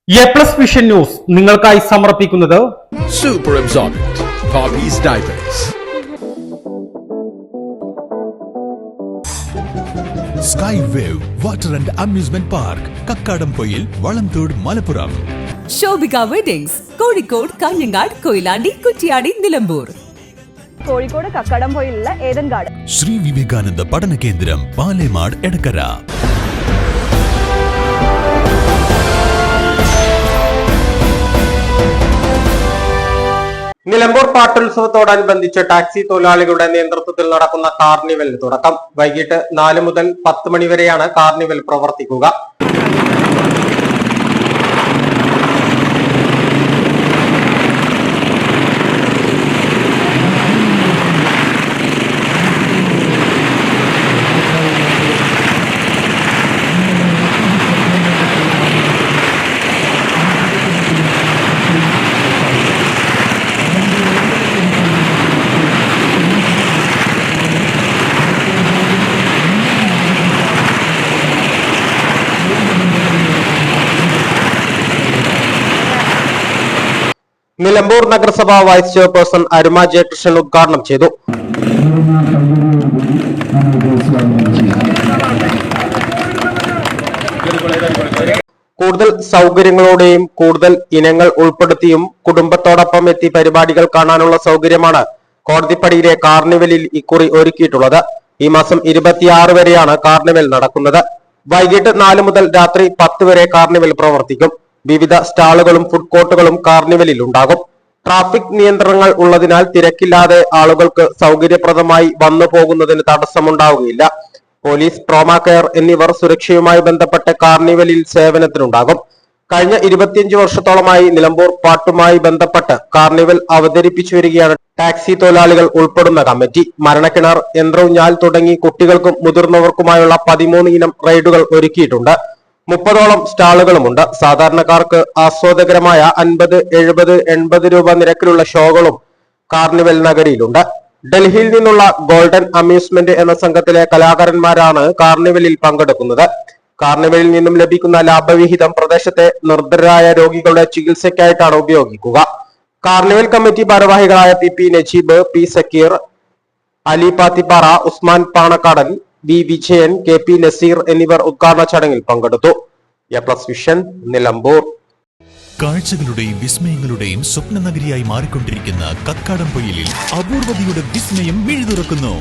A+ vision news നിങ്ങൾക്കായി സമർപ്പിക്കുന്നത് Super Absorbent Poppy's Diapers. Sky Wave Water and Amusement Park, Kakkadampoyil, Valamthode, Malappuram. Shobhika weddings, Kozhikode, Kanhangad, Koyilandy, Kuttiady, Nilambur. Kozhikode കക്കാടംപൊയിലുള്ള Eden garden. Sree Vivekananda പഠന കേന്ദ്രം, പാലേമാട്, എടക്കര. നിലമ്പൂർ പാട്ടുത്സവത്തോടനുബന്ധിച്ച് ടാക്സി തൊഴിലാളികളുടെ നേതൃത്വത്തിൽ നടക്കുന്ന കാർണിവലിന് തുടക്കം. വൈകിട്ട് 4 മുതൽ 10 മണി വരെയാണ് കാർണിവൽ പ്രവർത്തിക്കുക. നിലമ്പൂർ നഗരസഭ വൈസ് ചെയർപേഴ്സൺ അരുമ ജയകൃഷ്ണൻ ഉദ്ഘാടനം ചെയ്തു. കൂടുതൽ സൗകര്യങ്ങളോടെയും കൂടുതൽ ഇനങ്ങൾ ഉൾപ്പെടുത്തിയും കുടുംബത്തോടൊപ്പം എത്തി പരിപാടികൾ കാണാനുള്ള സൗകര്യമാണ് കോടതിപ്പടിയിലെ കാർണിവലിൽ ഇക്കുറി ഒരുക്കിയിട്ടുള്ളത്. ഈ മാസം 26 വരെയാണ് കാർണിവൽ നടക്കുന്നത്. വൈകിട്ട് 4 മുതൽ രാത്രി 10 വരെ കാർണിവൽ പ്രവർത്തിക്കും. വിവിധ സ്റ്റാളുകളും ഫുഡ് കോർട്ടുകളും കാർണിവലിൽ ഉണ്ടാകും. ട്രാഫിക് നിയന്ത്രണങ്ങൾ ഉള്ളതിനാൽ തിരക്കില്ലാതെ ആളുകൾക്ക് സൗകര്യപ്രദമായി വന്നു പോകുന്നതിന് തടസ്സമുണ്ടാവുകയില്ല. പോലീസ്, ട്രോമാ കെയർ എന്നിവർ സുരക്ഷയുമായി ബന്ധപ്പെട്ട് കാർണിവലിൽ സേവനത്തിനുണ്ടാകും. കഴിഞ്ഞ 25 വർഷത്തോളമായി നിലമ്പൂർ പാട്ടുമായി ബന്ധപ്പെട്ട് കാർണിവൽ അവതരിപ്പിച്ചു വരികയാണ് ടാക്സി തൊഴിലാളികൾ ഉൾപ്പെടുന്ന കമ്മിറ്റി. മരണക്കിണർ, യന്ത്രഊഞ്ഞാൽ തുടങ്ങി കുട്ടികൾക്കും മുതിർന്നവർക്കുമായുള്ള 13 ഇനം റൈഡുകൾ ഒരുക്കിയിട്ടുണ്ട്. 30ഓളം സ്റ്റാളുകളുമുണ്ട്. സാധാരണക്കാർക്ക് ആസ്വാദകരമായ 50, 70, 80 രൂപ നിരക്കിലുള്ള ഷോകളും കാർണിവൽ നഗരിയിലുണ്ട്. ഡൽഹിയിൽ നിന്നുള്ള ഗോൾഡൻ അമ്യൂസ്മെന്റ് എന്ന സംഘത്തിലെ കലാകാരന്മാരാണ് കാർണിവലിൽ പങ്കെടുക്കുന്നത്. കാർണിവലിൽ നിന്നും ലഭിക്കുന്ന ലാഭവിഹിതം പ്രദേശത്തെ നിർധരായ രോഗികളുടെ ചികിത്സയ്ക്കായിട്ടാണ് ഉപയോഗിക്കുക. കാർണിവൽ കമ്മിറ്റി ഭാരവാഹികളായ P Najeeb, P Zakir, Ali Pathippara, Usman Panakkadan, V Vijayan, K Naseer എന്നിവർ ഉദ്ഘാടന ചടങ്ങിൽ പങ്കെടുത്തു. എ+ വിഷൻ, നിലമ്പൂർ. കാഴ്ചകളുടെയും വിസ്മയങ്ങളുടെയും സ്വപ്ന നഗരിയായി മാറിക്കൊണ്ടിരിക്കുന്ന കക്കാടംപൊയിലിൽ അപൂർവതയുടെ വിസ്മയം മിഴിതുറക്കുന്നു.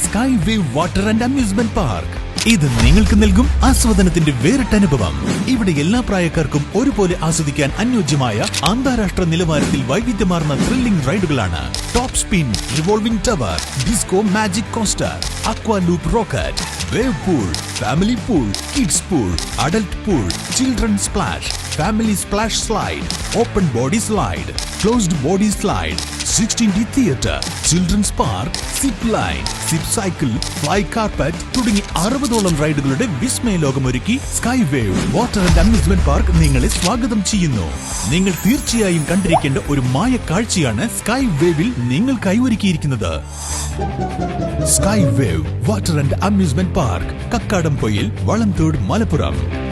Sky wave water and amusement park. ഇത് നിങ്ങൾക്ക് നൽകും ആസ്വാദനത്തിന്റെ വേറിട്ട അനുഭവം. ഇവിടെ എല്ലാ പ്രായക്കാർക്കും ഒരുപോലെ ആസ്വദിക്കാൻ അനുയോജ്യമായ അന്താരാഷ്ട്ര നിലവാരത്തിൽ വൈവിധ്യമാർന്ന ത്രില്ലിംഗ് റൈഡുകളാണ്. Top spin, revolving tower, disco magic coaster, aqua loop rocket, wave pool, family pool, kids pool, adult pool, children splash, family splash slide, open body slide, closed body slide, 16D theatre, children's park, zip line, zip cycle, fly carpet തുടങ്ങി 60ഓളം റൈഡുകളുടെ വിസ്മയ ലോകമൊരുക്കി sky wave water and amusement park നിങ്ങളെ സ്വാഗതം ചെയ്യുന്നു. നിങ്ങൾ തീർച്ചയായും കണ്ടിരിക്കേണ്ട ഒരു മായ കാഴ്ചയാണ് സ്കൈ വേവിൽ നിങ്ങൾക്കായി ഒരുക്കിയിരിക്കുന്നത്. Sky wave water and amusement park, Kakkadampoyil, Valamthode, Malappuram.